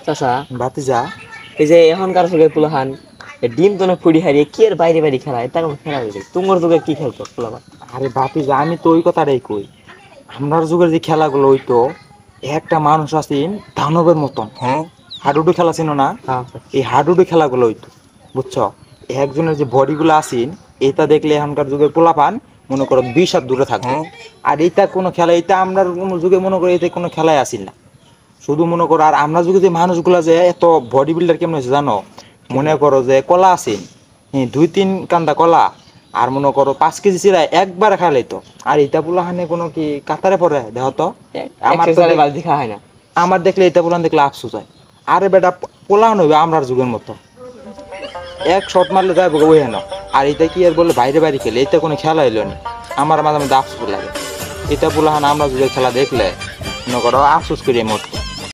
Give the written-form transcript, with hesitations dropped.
চাচা ভাতিজা। এই যে এখনকার যুগে পোলাহান ডিম তো না ফুড়ি হারিয়ে কি আর বাইরে বাইরে খেলা এটা কোনো খেলা হয়েছে তোমার যুগে কি খেলতো পোলাপান? আরে ভাতিজা আমি তো ওই কথাটাই কই, আমরার যুগের যে খেলাগুলো হইতো, একটা মানুষ আছেন দানবের মতন, হ্যাঁ, হাডুডু খেলা ছিল না? হ্যাঁ এই হাডুডু খেলাগুলো হইতো, বুঝছো? একজনের যে বডিগুলো আছেন, এটা দেখলে এখনকার যুগের পোলাপান মনে করো 20 হাত দূরে থাকবে। আর এটা কোনো খেলা, এটা আমরা কোনো যুগে মনে করি এটা কোনো খেলায় আসিল না। শুধু মনে করো, আর আমরা যুগে যে মানুষগুলা যে এত বডি বিল্ডার কেমন হয়েছে জানো? মনে করো যে কলা আছে, হ্যাঁ, 2-3 কান্দা কলা, আর মনে করো 5 কেজি চিরা একবার খাইলে তো। আর এটা পোলাহানে কোনো কি কাতারে পড়ে দেখো তো? আমার তো এক্সারসাইজ বালতি খাওয়া হয় না। আমার দেখলে এটা পোলান দেখলে আফসোস হয়। আরে বেটা, পোলাও নইবে আমরার যুগের মতো, এক শট মারলে যাইব ওই হেন। আর এটা কি আর বলে বাইরে বাইরে খেলে, এটা কোনো খেলা হইলো না। আমার মাঝে মাঝে আফসোস লাগে, এটা পোলাহান আমরা যুগের খেলা দেখলে মনে করো আফসোস করি মরতো।